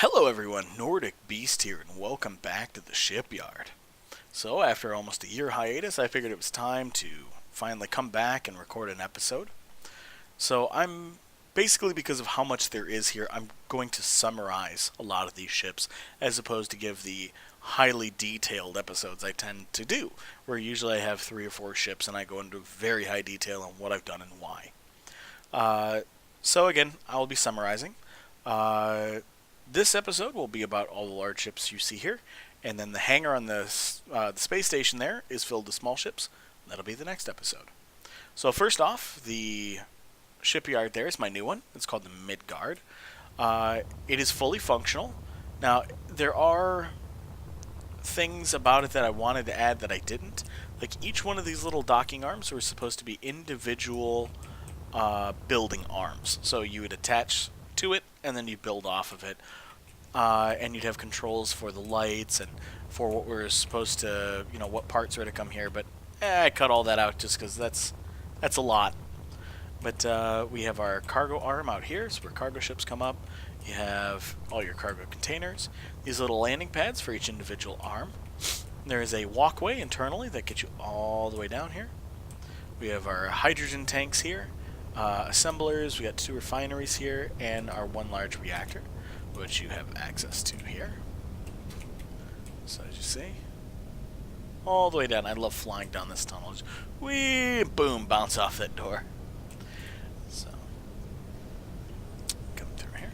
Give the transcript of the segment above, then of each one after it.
Hello everyone, Nordic Beast here, and welcome back to the Shipyard. So after almost a year hiatus, I figured it was time to finally come back and record an episode. So I'm basically, because of how much there is here, I'm going to summarize a lot of these ships as opposed to give the highly detailed episodes I tend to do, where usually I have 3 or 4 ships and I go into very high detail on what I've done and why. So again, I'll be summarizing. This episode will be about all the large ships you see here, and then the hangar on the space station there is filled with small ships. That'll be the next episode. So first off, the shipyard there is my new one. It's called the Midgard. It is fully functional. Now, there are things about it that I wanted to add that I didn't. Like, each one of these little docking arms were supposed to be individual building arms. So you would attach to it, and then you build off of it. And you'd have controls for the lights and for what we're supposed to, what parts are to come here. But I cut all that out just because that's a lot. But we have our cargo arm out here, so where cargo ships come up. You have all your cargo containers. These little landing pads for each individual arm. There is a walkway internally that gets you all the way down here. We have our hydrogen tanks here. Assemblers, we got 2 refineries here, and our 1 large reactor, which you have access to here. So as you see, all the way down. I love flying down this tunnel. Just, whee, boom, bounce off that door. So, come through here.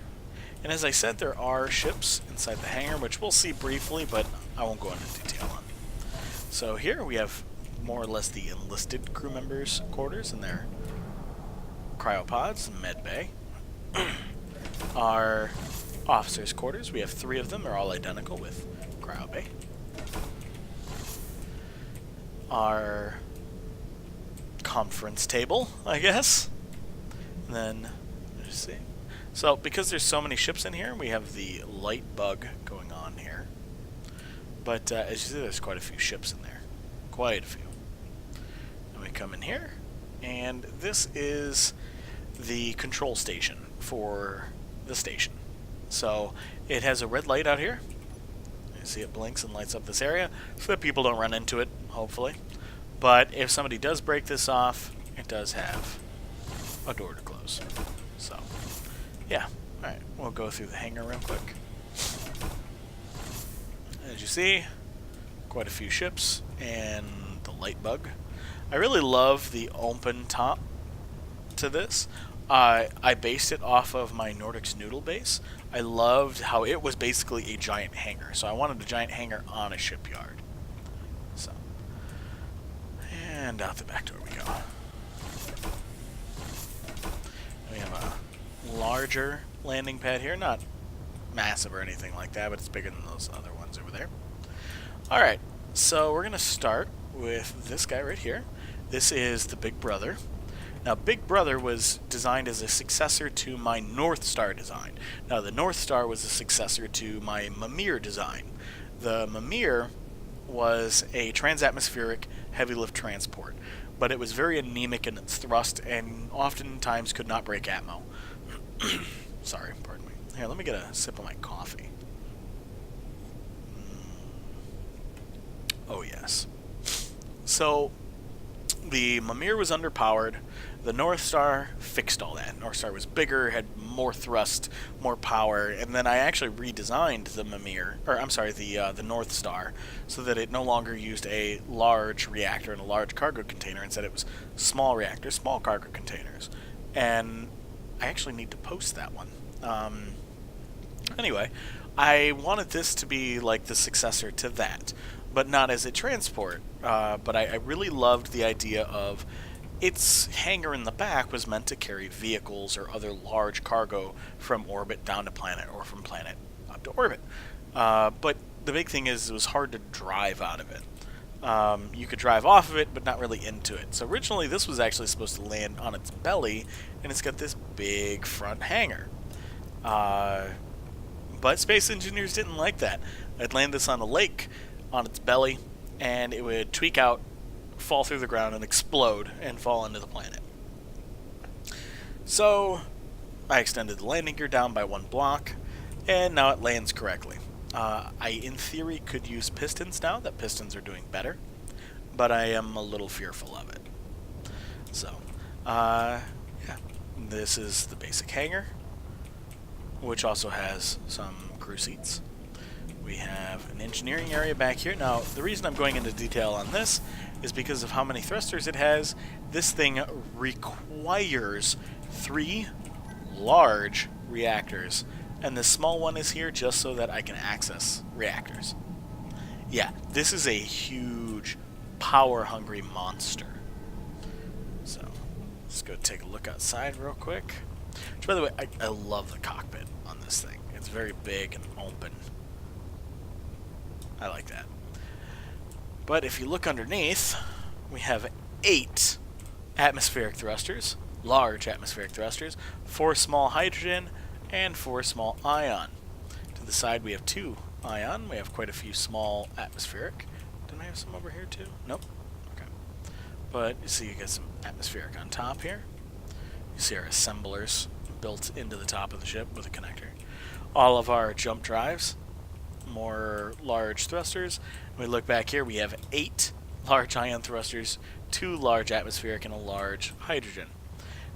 And as I said, there are ships inside the hangar, which we'll see briefly, but I won't go into detail on. So here we have more or less the enlisted crew members' quarters in their cryopods, med bay. Our officers' quarters, we have 3 of them. They're all identical with cryo bay. Our conference table, I guess. And then, let's see. So, because there's so many ships in here, we have the light bug going on here. But as you see, there's quite a few ships in there. Quite a few. And we come in here, and this is the control station for the station. So it has a red light out here. You see it blinks and lights up this area so that people don't run into it, hopefully. But if somebody does break this off, it does have a door to close. So, yeah. Alright, we'll go through the hangar real quick. As you see, quite a few ships and the light bug. I really love the open top to this. I based it off of my Nordics Noodle base. I loved how it was basically a giant hangar. So I wanted a giant hangar on a shipyard. So, and out the back door we go. We have a larger landing pad here. Not massive or anything like that, but it's bigger than those other ones over there. Alright, so we're going to start with this guy right here. This is the Big Brother. Now, Big Brother was designed as a successor to my North Star design. Now, the North Star was a successor to my Mjolnir design. The Mjolnir was a transatmospheric heavy lift transport, but it was very anemic in its thrust and oftentimes could not break atmo. Sorry, pardon me. Here, let me get a sip of my coffee. Oh, yes. So, the Mjolnir was underpowered. The North Star fixed all that. North Star was bigger, had more thrust, more power, and then I actually redesigned the Mjolnir, or I'm sorry, the North Star, so that it no longer used a large reactor and a large cargo container. Instead, it was small reactors, small cargo containers, and I actually need to post that one. Anyway, I wanted this to be like the successor to that, but not as a transport. But I really loved the idea of its hangar in the back was meant to carry vehicles or other large cargo from orbit down to planet or from planet up to orbit. But the big thing is it was hard to drive out of it. You could drive off of it, but not really into it. So originally this was actually supposed to land on its belly, and it's got this big front hangar. But space engineers didn't like that. I'd land this on a lake on its belly, and it would tweak out, fall through the ground, and explode and fall into the planet. So I extended the landing gear down by 1 block, And now it lands correctly. I, in theory, could use pistons now, that pistons are doing better, but I am a little fearful of it. So, yeah, this is the basic hangar, which also has some crew seats. We have an engineering area back here. Now, the reason I'm going into detail on this is because of how many thrusters it has. This thing requires 3 large reactors, and the small one is here just so that I can access reactors. Yeah, this is a huge, power-hungry monster. So, let's go take a look outside real quick. Which, by the way, I love the cockpit on this thing. It's very big and open. I like that. But if you look underneath, we have 8 atmospheric thrusters, large atmospheric thrusters, 4 small hydrogen, and 4 small ion. To the side we have 2 ion. We have quite a few small atmospheric. Didn't I have some over here too? Nope. Okay. But you see you get some atmospheric on top here. You see our assemblers built into the top of the ship with a connector. All of our jump drives, more large thrusters. When we look back here, we have 8 large ion thrusters, 2 large atmospheric, and a large hydrogen.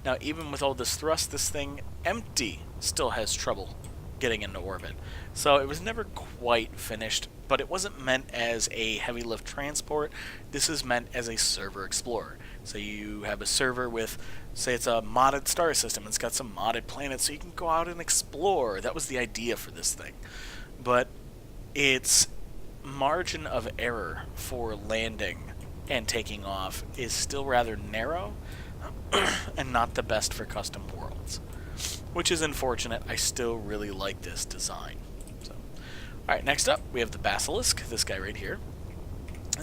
Now, even with all this thrust, this thing empty still has trouble getting into orbit. So it was never quite finished, but it wasn't meant as a heavy lift transport. This is meant as a server explorer. So you have a server with, say it's a modded star system, it's got some modded planets, so you can go out and explore. That was the idea for this thing. But its margin of error for landing and taking off is still rather narrow and not the best for custom worlds, which is unfortunate. I still really like this design. So, alright, next up we have the Basilisk, this guy right here.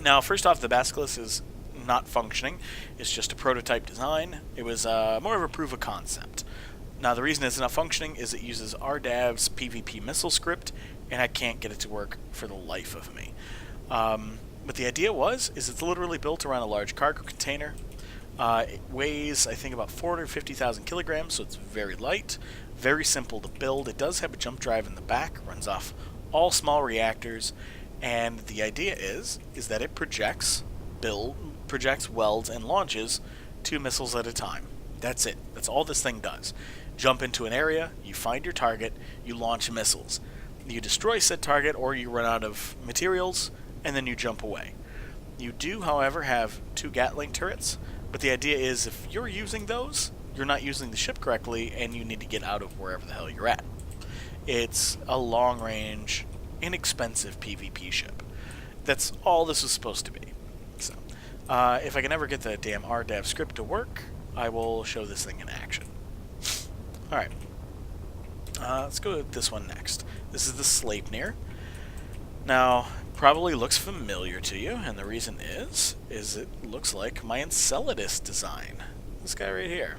Now, first off, the Basilisk is not functioning. It's just a prototype design. It was more of a proof of concept. Now, the reason it's not functioning is it uses RDAV's PvP missile script, and I can't get it to work for the life of me. But the idea is it's literally built around a large cargo container. It weighs, I think, about 450,000 kilograms, so it's very light, very simple to build. It does have a jump drive in the back, runs off all small reactors, and the idea is that it projects, welds, and launches 2 missiles at a time. That's it. That's all this thing does. Jump into an area, you find your target, you launch missiles. You destroy said target, or you run out of materials, and then you jump away. You do, however, have 2 Gatling turrets, but the idea is if you're using those, you're not using the ship correctly, and you need to get out of wherever the hell you're at. It's a long-range, inexpensive PvP ship. That's all this is supposed to be. So, if I can ever get the damn RDAV script to work, I will show this thing in action. Alright. Let's go with this one next. This is the Sleipnir. Now, probably looks familiar to you, and the reason is it looks like my Enceladus design. This guy right here.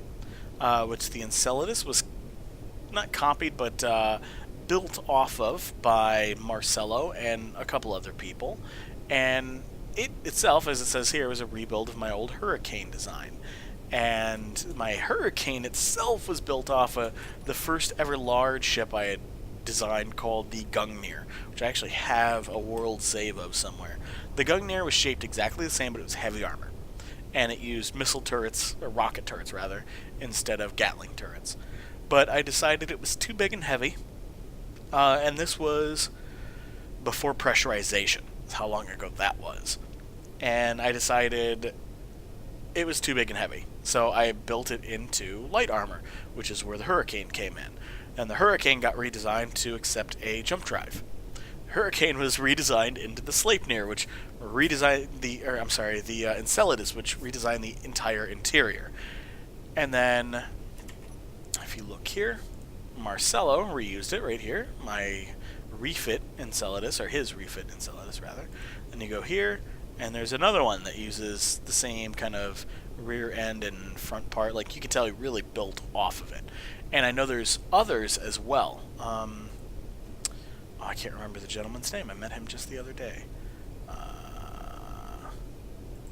Which the Enceladus was not copied, but built off of by Marcello and a couple other people. And it itself, as it says here, was a rebuild of my old Hurricane design. And my Hurricane itself was built off of the first ever large ship I had designed called the Gungnir, which I actually have a world save of somewhere. The Gungnir was shaped exactly the same, but it was heavy armor. And it used missile turrets, or rocket turrets rather, instead of Gatling turrets. But I decided it was too big and heavy, and this was before pressurization. That's how long ago that was. And I decided it was too big and heavy. So I built it into light armor, which is where the Hurricane came in. And the Hurricane got redesigned to accept a jump drive. Hurricane was redesigned into the Sleipnir, which redesigned the Enceladus, which redesigned the entire interior. And then, if you look here, Marcello reused it right here, my refit Enceladus, or his refit Enceladus rather. Then you go here, and there's another one that uses the same kind of rear end and front part. Like, you can tell he really built off of it. And I know there's others as well. I can't remember the gentleman's name. I met him just the other day.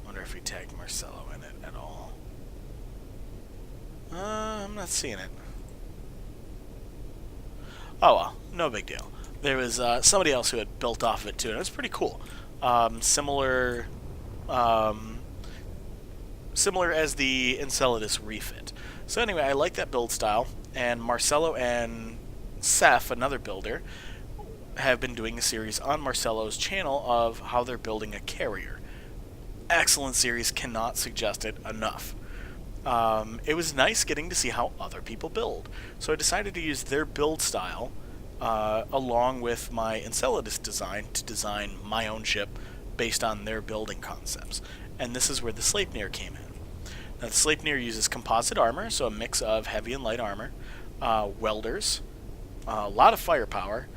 Wonder if he tagged Marcello in it at all. I'm not seeing it. Oh well, no big deal. There was somebody else who had built off of it too, and it was pretty cool. Similar, um, similar as the Enceladus refit. So anyway, I like that build style, and Marcelo and Seth, another builder, have been doing a series on Marcelo's channel of how they're building a carrier. Excellent series, cannot suggest it enough. It was nice getting to see how other people build. So I decided to use their build style along with my Enceladus design to design my own ship based on their building concepts. And this is where the Sleipnir came in. Now the Sleipnir uses composite armor, so a mix of heavy and light armor, welders, a lot of firepower,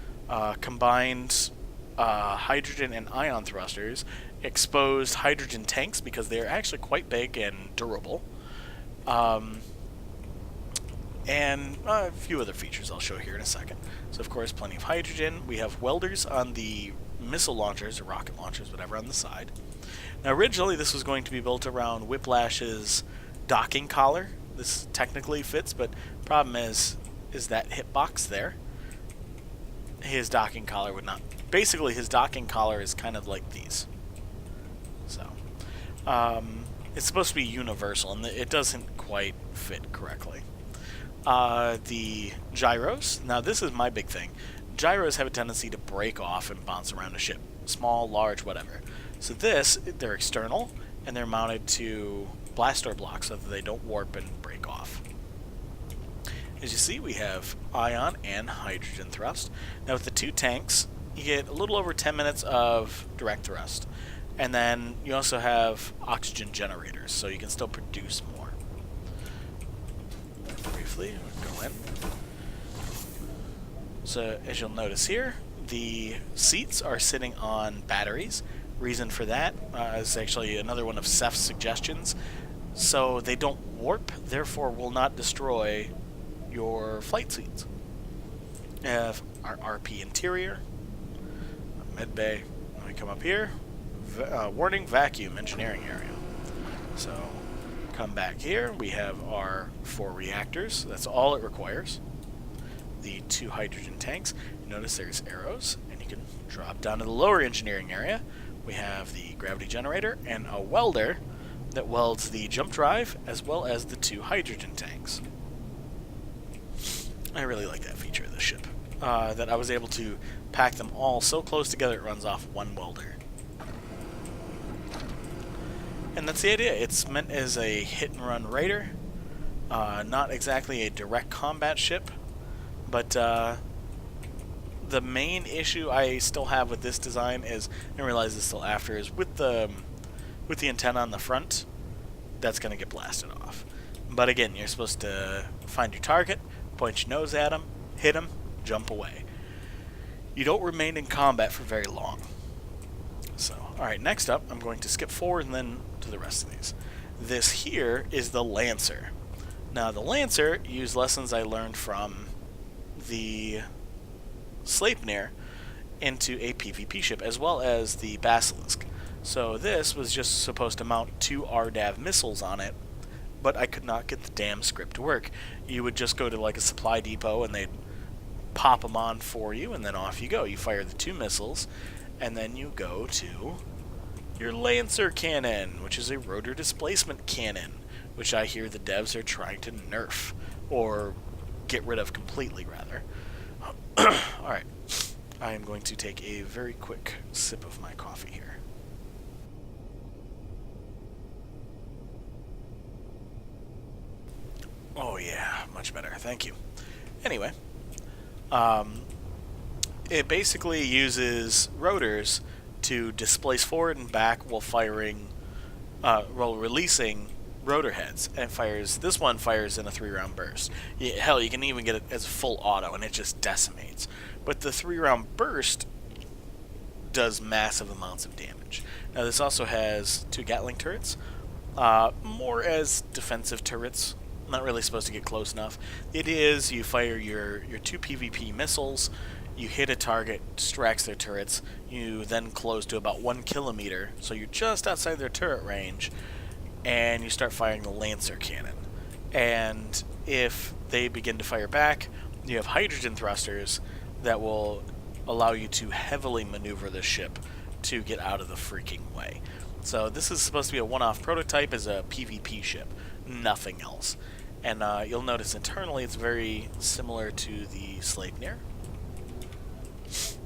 combined hydrogen and ion thrusters, exposed hydrogen tanks because they're actually quite big and durable, and a few other features I'll show here in a second. So of course plenty of hydrogen. We have welders on the missile launchers or rocket launchers, whatever, on the side. Now originally this was going to be built around Whiplash's docking collar. This technically fits, but problem is that hitbox there. His docking collar would not. Basically his docking collar is kind of like these. So it's supposed to be universal, and it doesn't quite fit correctly. The gyros. Now this is my big thing. Gyros have a tendency to break off and bounce around a ship. Small, large, whatever. So they're external, and they're mounted to blast door blocks so that they don't warp and break off. As you see, we have ion and hydrogen thrust. Now with the two tanks, you get a little over 10 minutes of direct thrust. And then you also have oxygen generators, so you can still produce more. Briefly, we'll go in. So as you'll notice here, the seats are sitting on batteries. Reason for that is actually another one of Seth's suggestions. So they don't warp, therefore will not destroy your flight seats. We have our RP interior, med bay. When we come up here, warning vacuum engineering area. So come back here, we have our 4 reactors. That's all it requires. The 2 hydrogen tanks. You notice there's arrows, and you can drop down to the lower engineering area. We have the gravity generator and a welder that welds the jump drive as well as the 2 hydrogen tanks. I really like that feature of the ship, that I was able to pack them all so close together it runs off one welder. And that's the idea. It's meant as a hit-and-run raider, not exactly a direct combat ship, but the main issue I still have with this design is, I didn't realize this till after, is with the antenna on the front, that's going to get blasted off. But again, you're supposed to find your target, point your nose at them, hit them, jump away. You don't remain in combat for very long. So, alright, next up, I'm going to skip forward and then to the rest of these. This here is the Lancer. Now, the Lancer used lessons I learned from the Sleipnir into a PvP ship, as well as the Basilisk. So this was just supposed to mount 2 RDAV missiles on it, but I could not get the damn script to work. You would just go to like a supply depot and they'd pop them on for you, and then off you go. You fire the 2 missiles, and then you go to your Lancer cannon, which is a rotor displacement cannon, which I hear the devs are trying to nerf, or get rid of completely, rather. Alright, I am going to take a very quick sip of my coffee here. Oh yeah, much better, thank you. Anyway, it basically uses rotors to displace forward and back while releasing rotor heads, and this one fires in a 3-round burst. Hell, you can even get it as full auto and it just decimates. But the 3-round burst does massive amounts of damage. Now this also has 2 Gatling turrets, more as defensive turrets, not really supposed to get close enough. It is, you fire your 2 PvP missiles, you hit a target, distracts their turrets, you then close to about 1 kilometer, so you're just outside their turret range, and you start firing the Lancer cannon. And if they begin to fire back, you have hydrogen thrusters that will allow you to heavily maneuver the ship to get out of the freaking way. So this is supposed to be a one-off prototype as a PvP ship, nothing else. And you'll notice internally it's very similar to the Sleipnir,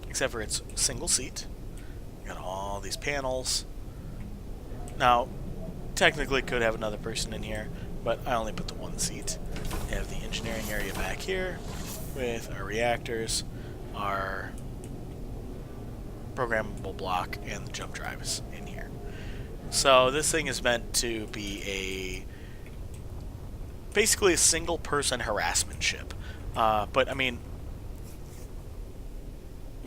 except for it's single seat. Got all these panels. Now, technically could have another person in here, but I only put the one seat. You have the engineering area back here with our reactors, our programmable block, and the jump drive is in here. So this thing is meant to be basically a single person harassment ship. But I mean,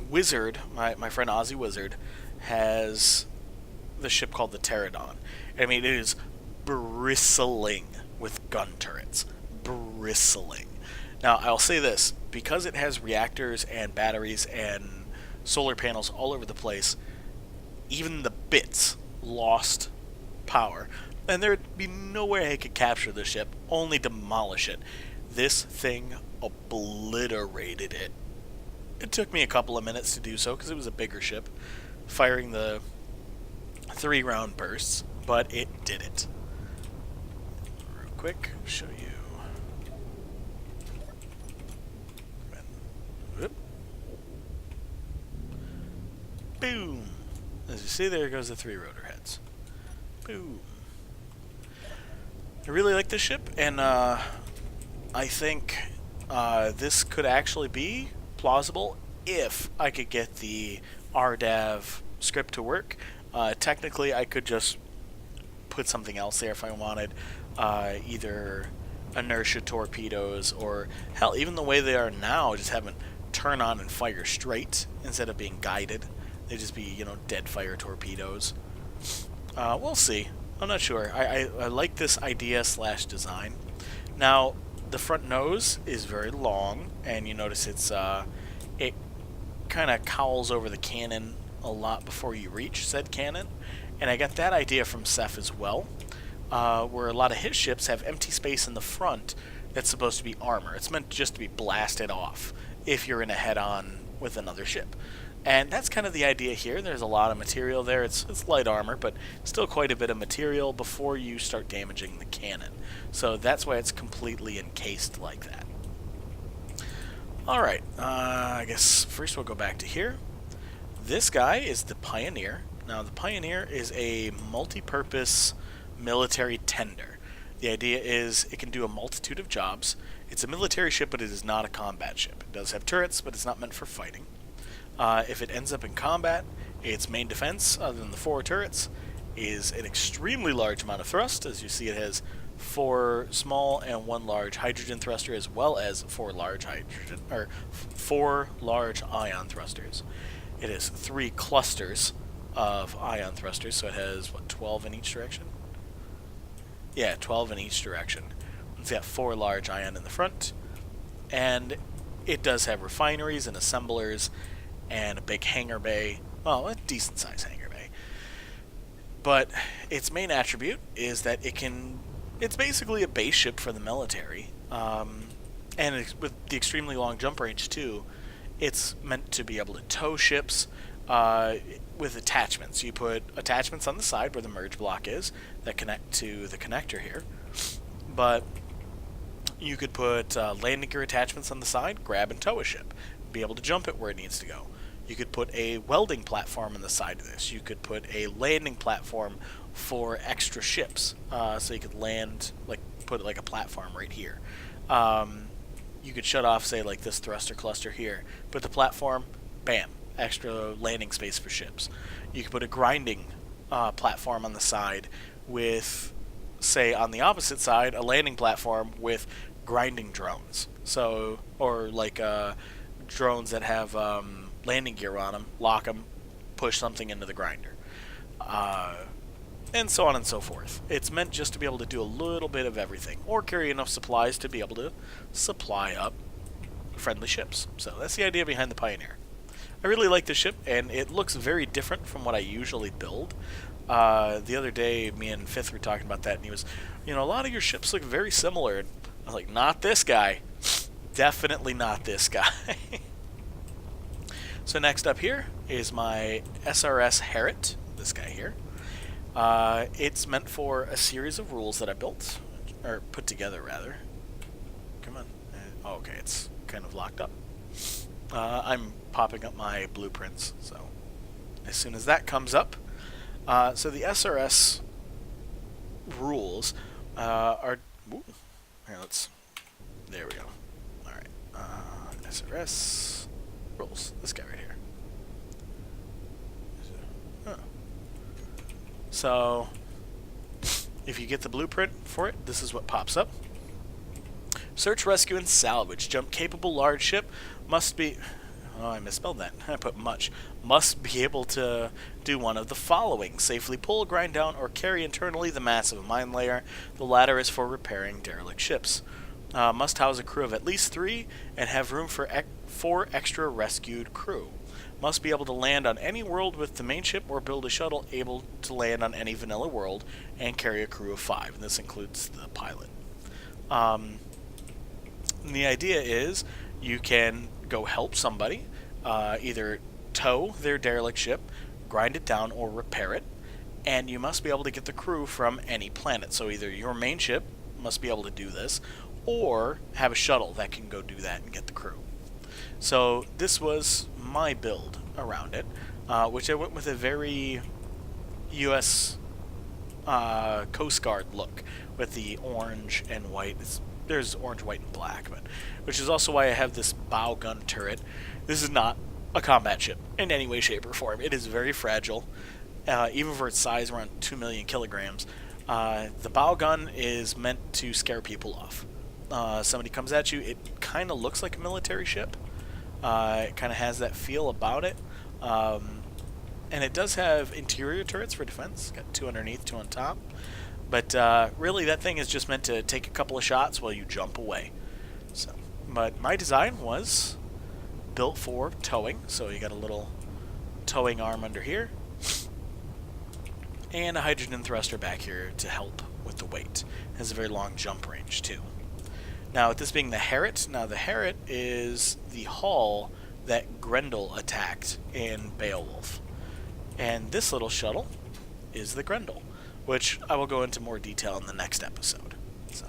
Wizard, my friend Ozzy Wizard, has the ship called the Terra Don. I mean, it is bristling with gun turrets. Bristling. Now, I'll say this, because it has reactors and batteries and solar panels all over the place, even the bits lost power. And there'd be no way I could capture the ship, only demolish it. This thing obliterated it. It took me a couple of minutes to do so because it was a bigger ship, firing the 3-round bursts, but it did it. Real quick, show you. Whoop. Boom! As you see, there goes the 3 rotor heads. Boom. I really like this ship, and I think this could actually be plausible if I could get the RDAV script to work. Technically, I could just put something else there if I wanted, either inertia torpedoes, or hell, even the way they are now, just have them turn on and fire straight instead of being guided. They just be, you know, dead fire torpedoes. We'll see. I'm not sure. I like this idea / design. Now, the front nose is very long, and you notice it kind of cowls over the cannon a lot before you reach said cannon. And I got that idea from Seth as well, where a lot of his ships have empty space in the front that's supposed to be armor. It's meant just to be blasted off if you're in a head-on with another ship. And that's kind of the idea here. There's a lot of material there. It's light armor, but still quite a bit of material before you start damaging the cannon. So that's why it's completely encased like that. Alright, I guess first we'll go back to here. This guy is the Pioneer. Now, the Pioneer is a multi-purpose military tender. The idea is it can do a multitude of jobs. It's a military ship, but it is not a combat ship. It does have turrets, but it's not meant for fighting. If it ends up in combat, its main defense, other than the 4 turrets, is an extremely large amount of thrust. As you see, it has 4 small and 1 large hydrogen thruster, as well as 4 large ion thrusters. It has 3 clusters of ion thrusters, so it has, what, 12 in each direction? Yeah, 12 in each direction. It's got 4 large ion in the front, and it does have refineries and assemblers, and a big hangar bay, well, a decent sized hangar bay. But its main attribute is that it's basically a base ship for the military, and with the extremely long jump range too, it's meant to be able to tow ships with attachments. You put attachments on the side where the merge block is that connect to the connector here, but you could put landing gear attachments on the side, grab and tow a ship, be able to jump it where it needs to go. You could put a welding platform on the side of this. You could put a landing platform for extra ships, so you could land, put like a platform right here. You could shut off, say, like this thruster cluster here. Put the platform, bam, extra landing space for ships. You could put a grinding platform on the side with, say, on the opposite side, a landing platform with grinding drones. So, or like drones that have landing gear on them, lock them, push something into the grinder, and so on and so forth. It's meant just to be able to do a little bit of everything, or carry enough supplies to be able to supply up friendly ships. So that's the idea behind the Pioneer. I really like this ship, and it looks very different from what I usually build. The other day, me and Fifth were talking about that, and he was, a lot of your ships look very similar. And I was like, not this guy. Definitely not this guy. So next up here is my SRS Herot, this guy here. It's meant for a series of rules that I built, or put together rather. Come on. Oh, okay, it's kind of locked up. I'm popping up my blueprints, so as soon as that comes up. So the SRS rules are... Ooh, here, there we go. Alright. SRS rules. This guy right here. Huh. So, if you get the blueprint for it, this is what pops up. Search, rescue, and salvage. Jump-capable large ship must be... Oh, I misspelled that. I put much. Must be able to do one of the following. Safely pull, grind down, or carry internally the mass of a mine layer. The latter is for repairing derelict ships. Must house a crew of at least 3 and have room for 4 extra rescued crew. Must be able to land on any world with the main ship or build a shuttle able to land on any vanilla world and carry a crew of 5. And this includes the pilot. The idea is you can go help somebody, either tow their derelict ship, grind it down, or repair it, and you must be able to get the crew from any planet. So either your main ship must be able to do this, or have a shuttle that can go do that and get the crew. So this was my build around it, which I went with a very U.S. Coast Guard look with the orange and white. There's orange, white, and black, but which is also why I have this bow gun turret. This is not a combat ship in any way, shape, or form. It is very fragile, even for its size, around 2 million kilograms. The bow gun is meant to scare people off. Somebody comes at you, it kind of looks like a military ship. It kind of has that feel about it. And it does have interior turrets for defense. Got 2 underneath, 2 on top. But really, that thing is just meant to take a couple of shots while you jump away. So, but my design was built for towing. So you got a little towing arm under here. And a hydrogen thruster back here to help with the weight. It has a very long jump range, too. Now, with this being the Herot, now the Herot is the hull that Grendel attacked in Beowulf. And this little shuttle is the Grendel, which I will go into more detail in the next episode. So,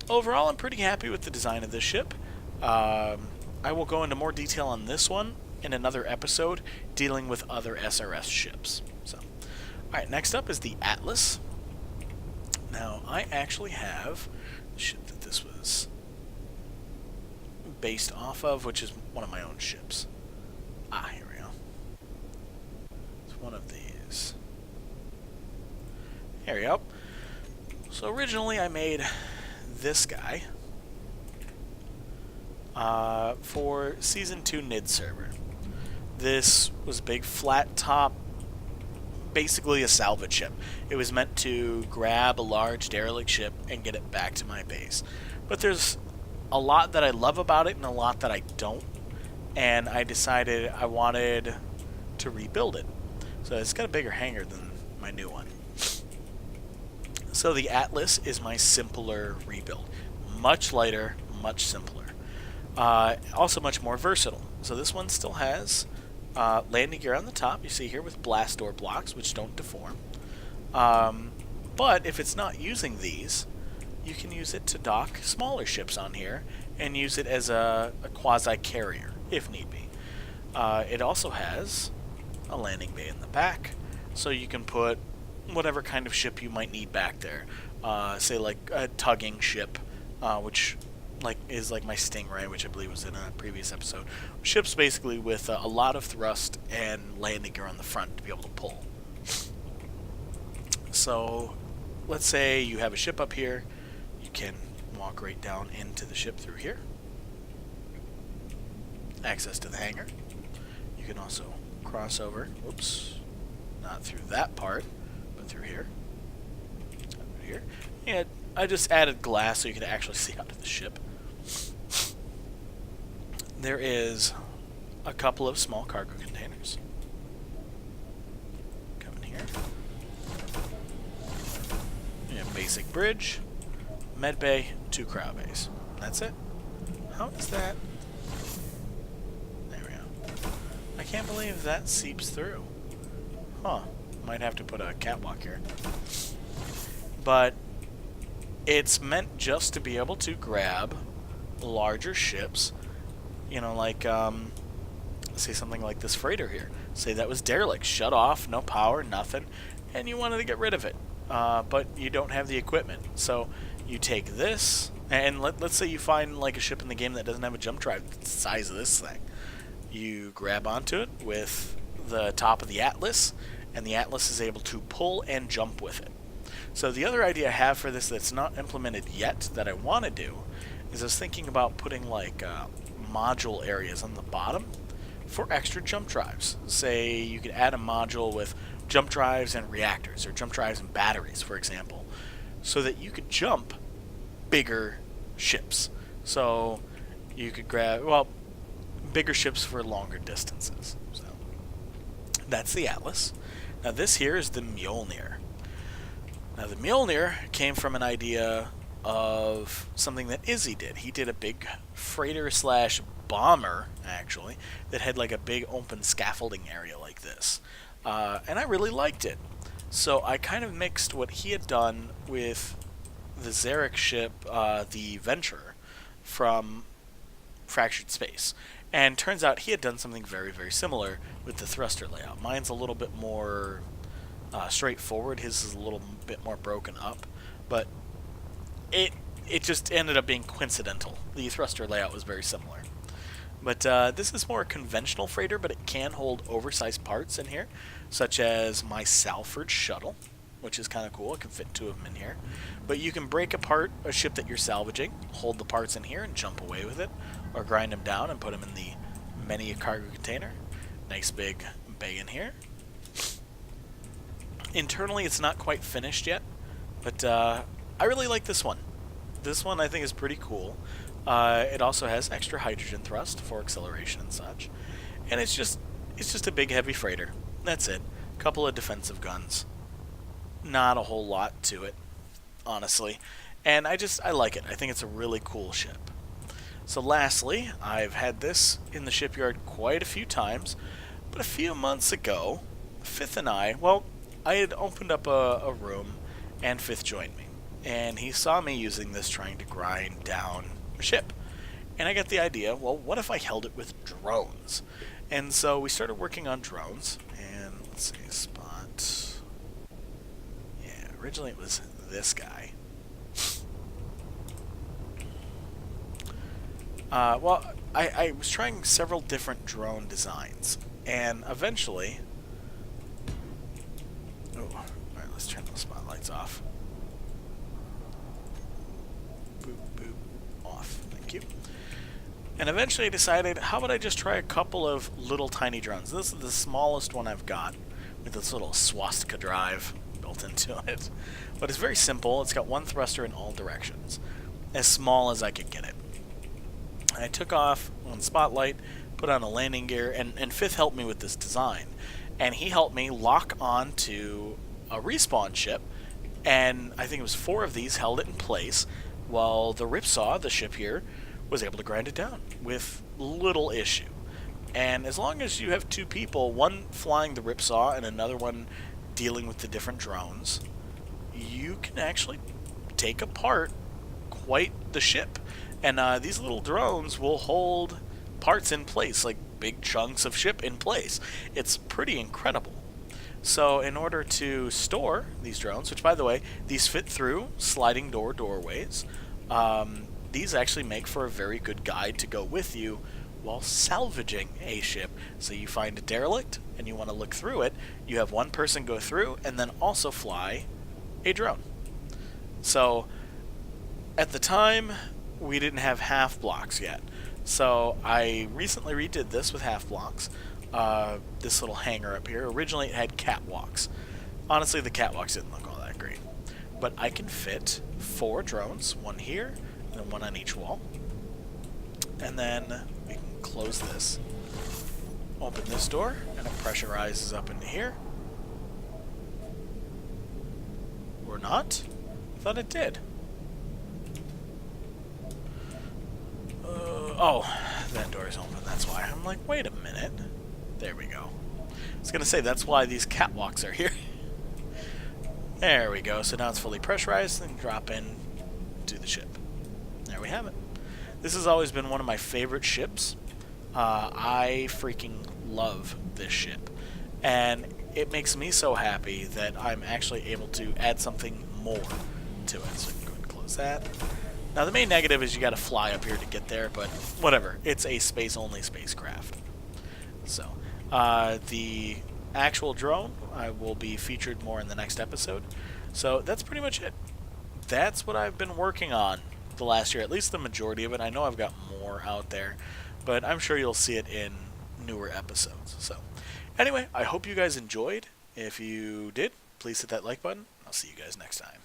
overall, I'm pretty happy with the design of this ship. I will go into more detail on this one in another episode dealing with other SRS ships. So, alright, next up is the Atlas. Now, I actually have the ship that this was based off of, which is one of my own ships. Here we go. It's one of these. Here we go. So originally I made this guy for Season 2 NID server. This was a big flat top, basically a salvage ship. It was meant to grab a large derelict ship and get it back to my base. But there's a lot that I love about it and a lot that I don't. And I decided I wanted to rebuild it. So it's got a bigger hangar than my new one. So the Atlas is my simpler rebuild. Much lighter, much simpler. Also much more versatile. So this one still has landing gear on the top, you see here, with blast door blocks, which don't deform. But if it's not using these, you can use it to dock smaller ships on here and use it as a quasi-carrier, if need be. It also has a landing bay in the back, so you can put whatever kind of ship you might need back there. Say like a tugging ship, which is like my Stingray, which I believe was in a previous episode. Ships basically with a lot of thrust and landing gear on the front to be able to pull. So let's say you have a ship up here. You can walk right down into the ship through here. Access to the hangar. You can also cross over. Whoops. Not through that part, but through here. Over here. And I just added glass so you can actually see out of the ship. There is a couple of small cargo containers. Come in here. Basic bridge, med bay, 2 cryo bays. That's it. How is that? There can't believe that seeps through. Huh. Might have to put a catwalk here. But it's meant just to be able to grab larger ships. You know, like, say something like this freighter here. Say that was derelict, shut off, no power, nothing, and you wanted to get rid of it. But you don't have the equipment. So you take this, and let's say you find like a ship in the game that doesn't have a jump drive the size of this thing. You grab onto it with the top of the Atlas, and the Atlas is able to pull and jump with it. So the other idea I have for this that's not implemented yet that I want to do is I was thinking about putting like module areas on the bottom for extra jump drives. Say you could add a module with jump drives and reactors, or jump drives and batteries, for example, so that you could jump bigger ships. So you could grab, well, bigger ships for longer distances. So that's the Atlas. Now this here is the Mjolnir. Now the Mjolnir came from an idea of something that Izzy did. He did a big freighter slash bomber, actually, that had like a big open scaffolding area like this. And I really liked it. So I kind of mixed what he had done with the Zarek ship, the Venturer, from Fractured Space. And turns out he had done something very, very similar with the thruster layout. Mine's a little bit more straightforward. His is a little bit more broken up. But it just ended up being coincidental. The thruster layout was very similar. But this is more a conventional freighter, but it can hold oversized parts in here, such as my Salford shuttle, which is kind of cool. It can fit 2 of them in here. But you can break apart a ship that you're salvaging, hold the parts in here and jump away with it, or grind them down and put them in the many cargo container. Nice big bay in here. Internally, it's not quite finished yet, but I really like this one. This one I think is pretty cool. It also has extra hydrogen thrust for acceleration and such. And it's just a big heavy freighter. That's it. A couple of defensive guns. Not a whole lot to it, honestly. And I like it. I think it's a really cool ship. So lastly, I've had this in the shipyard quite a few times, but a few months ago, Fifth and I had opened up a room, and Fifth joined me. And he saw me using this trying to grind down a ship. And I got the idea, well, what if I held it with drones? And so we started working on drones, and let's see, spot. Yeah, originally it was this guy. I was trying several different drone designs, and eventually... Oh, alright, let's turn those spotlights off. Boop, boop, off. Thank you. And eventually I decided, how about I just try a couple of little tiny drones? This is the smallest one I've got, with this little swastika drive built into it. But it's very simple. It's got one thruster in all directions. As small as I could get it. I took off one spotlight, put on a landing gear, and Fifth helped me with this design. And he helped me lock on to a respawn ship, and I think it was 4 of these held it in place, while the Ripsaw, the ship here, was able to grind it down with little issue. And as long as you have 2 people, one flying the Ripsaw and another one dealing with the different drones, you can actually take apart quite the ship. And these little drones will hold parts in place, like big chunks of ship in place. It's pretty incredible. So in order to store these drones, which by the way, these fit through sliding doorways, these actually make for a very good guide to go with you while salvaging a ship. So you find a derelict and you want to look through it, you have one person go through and then also fly a drone. So at the time, we didn't have half blocks yet. So I recently redid this with half blocks. This little hangar up here. Originally it had catwalks. Honestly, the catwalks didn't look all that great. But I can fit 4 drones, one here, and then one on each wall. And then we can close this. Open this door, and it pressurizes up into here. Or not? I thought it did. Oh, that door is open, that's why. I'm like, wait a minute. There we go. I was going to say, that's why these catwalks are here. There we go. So now it's fully pressurized, and drop in to the ship. There we have it. This has always been one of my favorite ships. I freaking love this ship. And it makes me so happy that I'm actually able to add something more to it. So go ahead and close that. Now the main negative is you got to fly up here to get there, but whatever. It's a space-only spacecraft. So the actual drone will be featured more in the next episode. So that's pretty much it. That's what I've been working on the last year, at least the majority of it. I know I've got more out there, but I'm sure you'll see it in newer episodes. So anyway, I hope you guys enjoyed. If you did, please hit that like button. I'll see you guys next time.